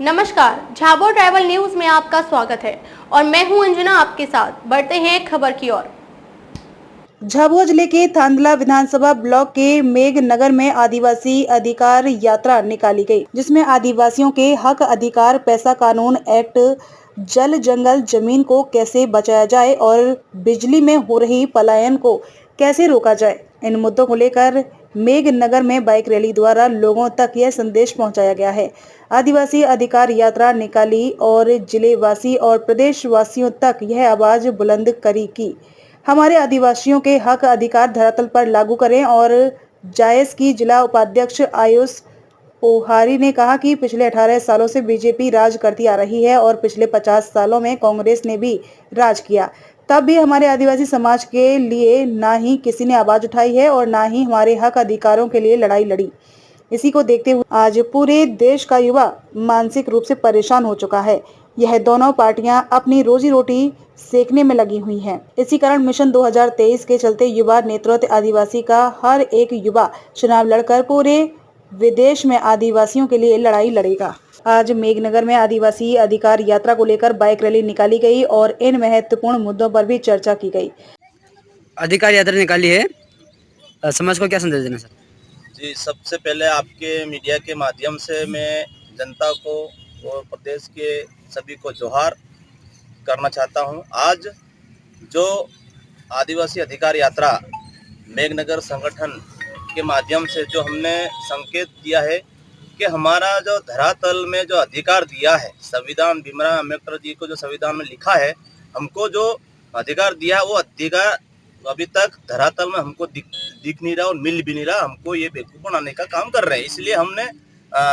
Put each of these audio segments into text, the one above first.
नमस्कार, Jhabua travel news में आपका स्वागत है और मैं हूं अंजना आपके साथ। बढ़ते हैं खबर की ओर। झाबुआ जिले के थांदला विधानसभा ब्लॉक के मेघनगर में आदिवासी अधिकार यात्रा निकाली गई, जिसमें आदिवासियों के हक, अधिकार, पैसा कानून एक्ट, जल जंगल जमीन को कैसे बचाया जाए और बिजली में हो रही पलायन को कैसे रोका जाए, इन मुद्दों को लेकर मेघनगर में बाइक रैली द्वारा लोगों तक यह संदेश पहुंचाया गया है। आदिवासी अधिकार यात्रा निकाली और जिले वासी और प्रदेश वासियों तक यह आवाज बुलंद करी कि हमारे आदिवासियों के हक, अधिकार धरातल पर लागू करें। और जायस की जिला उपाध्यक्ष आयुष पोहारी ने कहा कि पिछले 18 सालों से बीजेपी राज करती आ रही है और पिछले 50 सालों में कांग्रेस ने भी राज किया, तब भी हमारे आदिवासी समाज के लिए ना ही किसी ने आवाज उठाई है और ना ही हमारे हक अधिकारों के लिए लड़ाई लड़ी। इसी को देखते हुए आज पूरे देश का युवा मानसिक रूप से परेशान हो चुका है। यह दोनों पार्टियां अपनी रोजी रोटी सेकने में लगी हुई हैं। इसी कारण मिशन 2023 के चलते युवा नेतृत्व आदिवासी का हर एक युवा चुनाव लड़कर पूरे विदेश में आदिवासियों के लिए लड़ाई लड़ेगा। आज मेघनगर में आदिवासी अधिकार यात्रा को लेकर बाइक रैली निकाली गई और इन महत्वपूर्ण मुद्दों पर भी चर्चा की गई। अधिकार यात्रा निकाली है, समाज को क्या संदेश देना सर? जी, सबसे पहले आपके मीडिया के माध्यम से मैं जनता को और प्रदेश के सभी को जोहार करना चाहता हूं। आज जो आदिवासी अधिकार यात्रा मेघनगर संगठन के माध्यम से जो हमने संकेत दिया है कि हमारा जो धरातल में जो अधिकार दिया है, संविधान भीमराव अम्बेडकर जी को जो संविधान में लिखा है, हमको जो अधिकार दिया है वो अधिकार अभी तक धरातल में हमको दिख नहीं रहा और मिल भी नहीं रहा। हमको ये बेवकूफ बनाने का काम कर रहे हैं। इसलिए हमने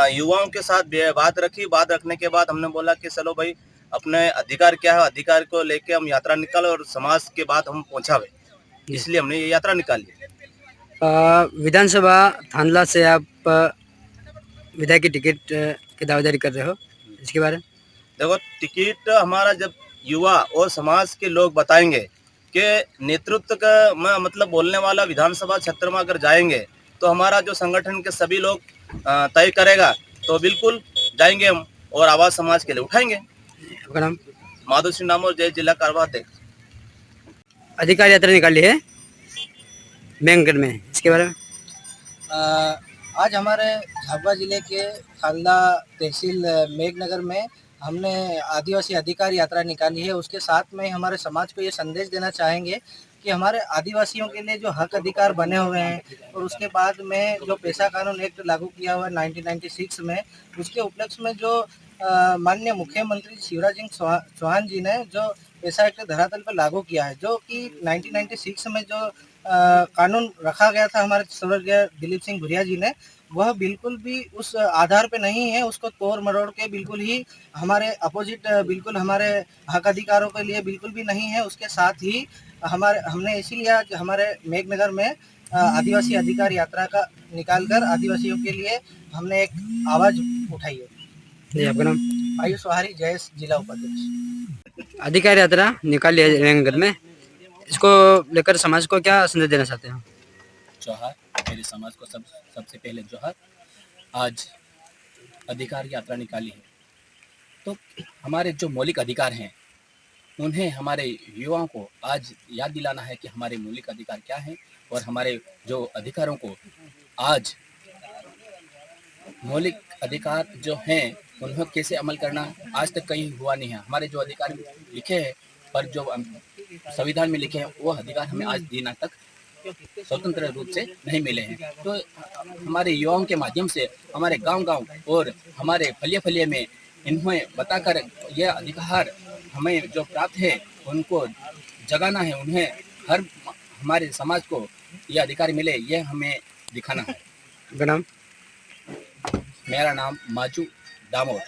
युवाओं के साथ बात रखी। बात रखने के बाद हमने बोला कि चलो भाई, अपने अधिकार क्या है, अधिकार को लेके हम यात्रा निकाले और समाज के बात हम पहुंचावे। इसलिए हमने ये यात्रा निकाली। विधानसभा थांदला से आप विधायक की टिकट की दावेदारी कर रहे हो, इसके बारे में? देखो, टिकट हमारा जब युवा और समाज के लोग बताएंगे कि नेतृत्व का मतलब बोलने वाला विधानसभा क्षेत्र में अगर जाएंगे तो हमारा जो संगठन के सभी लोग तय करेगा, तो बिल्कुल जाएंगे हम और आवाज समाज के लिए उठाएंगे। आपका नाम? माधव सिंह नाम और जय जिला कार्याध्यक्ष। अधिकार यात्रा निकाली है मेघनगर में, इसके बारे में? आज हमारे झाबुआ जिले के थांदला तहसील मेघनगर में हमने आदिवासी अधिकार यात्रा निकाली है। उसके साथ में हमारे समाज को ये संदेश देना चाहेंगे कि हमारे आदिवासियों के लिए जो हक अधिकार बने हुए हैं और उसके बाद में जो पेशा कानून एक्ट लागू किया हुआ है 1996 में, उसके उपलक्ष्य में जो माननीय मुख्यमंत्री शिवराज सिंह चौहान जी ने जो पेशा एक्ट धरातल पर लागू किया है, जो कि 1996 में जो कानून रखा गया था हमारे स्वर्गीय दिलीप सिंह भुरिया जी ने, वह बिल्कुल भी उस आधार पे नहीं है। उसको तोड़ मरोड़ के बिल्कुल ही हमारे अपोजिट, बिल्कुल हमारे हक अधिकारों के लिए बिल्कुल भी नहीं है। उसके साथ ही हमने इसीलिए आज हमारे मेघनगर में आदिवासी अधिकार यात्रा का निकालकर आदिवासियों के लिए हमने एक आवाज उठाई है। जी, आपका नाम? आयुष पोहारी, जयस जिला उपाध्यक्ष। अधिकार यात्रा निकाली है मेघनगर में, इसको लेकर समाज को क्या संदेश देना चाहते हो? जोहार, मेरे समाज को सबसे पहले जोहार। आज अधिकार यात्रा निकाली है तो हमारे जो मौलिक अधिकार हैं उन्हें हमारे युवाओं को आज याद दिलाना है कि हमारे मौलिक अधिकार क्या हैं और हमारे जो अधिकारों को आज मौलिक अधिकार जो हैं उन्हें कैसे अमल करना आज तक कहीं हुआ नहीं है। हमारे जो अधिकार लिखे हैं पर जो संविधान में लिखे हैं वो अधिकार हमें आज दिन तक स्वतंत्र रूप से नहीं मिले हैं। तो हमारे युवाओं के माध्यम से हमारे गांव-गांव और हमारे फलिया में इन्हें बताकर यह अधिकार हमें जो प्राप्त है उनको जगाना है। उन्हें हर हमारे समाज को यह अधिकार मिले, यह हमें दिखाना है। नाम? मेरा नाम माजू दामोर।